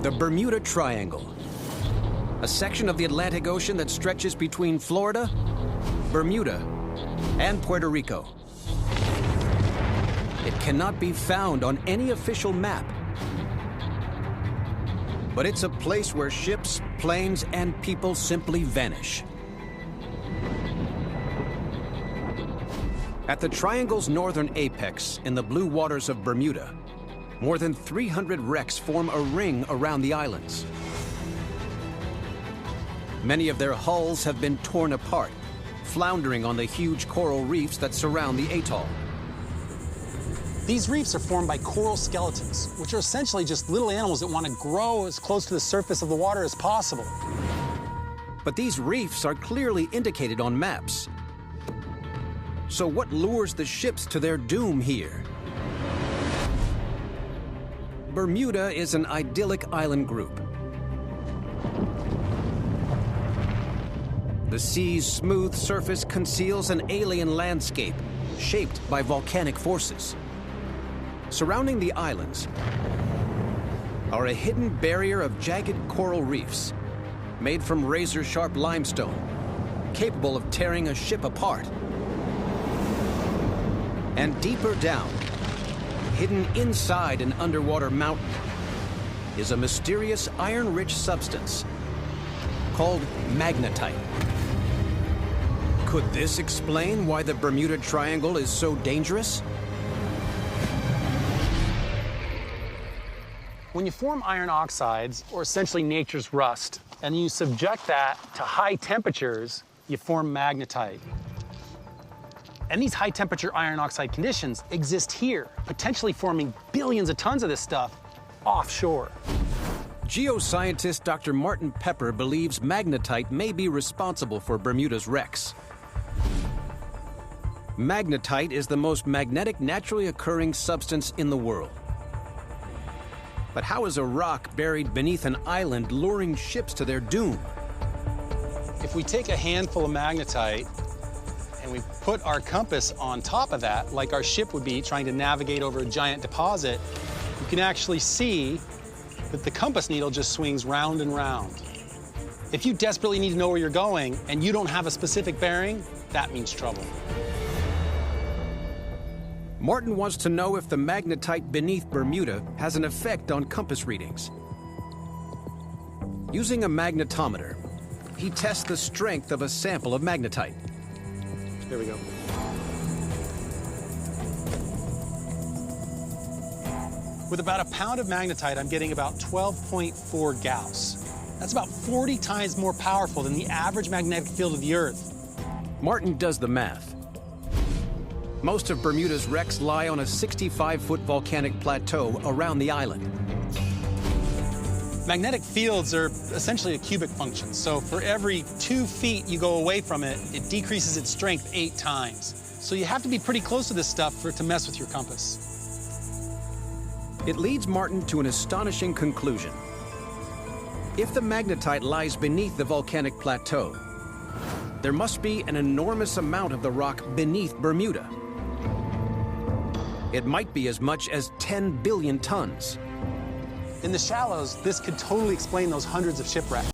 The Bermuda Triangle, a section of the Atlantic Ocean that stretches between Florida, Bermuda, and Puerto Rico. It cannot be found on any official map, but it's a place where ships, planes, and people simply vanish. At the triangle's northern apex, in the blue waters of Bermuda, more than 300 wrecks form a ring around the islands. Many of their hulls have been torn apart, floundering on the huge coral reefs that surround the atoll. These reefs are formed by coral skeletons, which are essentially just little animals that want to grow as close to the surface of the water as possible. But these reefs are clearly indicated on maps. So what lures the ships to their doom here? Bermuda is an idyllic island group. The sea's smooth surface conceals an alien landscape shaped by volcanic forces. Surrounding the islands are a hidden barrier of jagged coral reefs made from razor-sharp limestone, capable of tearing a ship apart. And deeper down, hidden inside an underwater mountain, is a mysterious iron-rich substance called magnetite. Could this explain why the Bermuda Triangle is so dangerous? When you form iron oxides, or essentially nature's rust, and you subject that to high temperatures, you form magnetite. And these high-temperature iron oxide conditions exist here, potentially forming billions of tons of this stuff offshore. Geoscientist Dr. Martin Pepper believes magnetite may be responsible for Bermuda's wrecks. Magnetite is the most magnetic naturally occurring substance in the world. But how is a rock buried beneath an island luring ships to their doom? If we take a handful of magnetite and we put our compass on top of that, like our ship would be trying to navigate over a giant deposit, you can actually see that the compass needle just swings round and round. If you desperately need to know where you're going and you don't have a specific bearing, that means trouble. Martin wants to know if the magnetite beneath Bermuda has an effect on compass readings. Using a magnetometer, he tests the strength of a sample of magnetite. There we go. With about a pound of magnetite, I'm getting about 12.4 Gauss. That's about 40 times more powerful than the average magnetic field of the Earth. Martin does the math. Most of Bermuda's wrecks lie on a 65-foot volcanic plateau around the island. Magnetic fields are essentially a cubic function, so for every 2 feet you go away from it, it decreases its strength 8 times. So you have to be pretty close to this stuff for it to mess with your compass. It leads Martin to an astonishing conclusion. If the magnetite lies beneath the volcanic plateau, there must be an enormous amount of the rock beneath Bermuda. It might be as much as 10 billion tons. In the shallows, this could totally explain those hundreds of shipwrecks.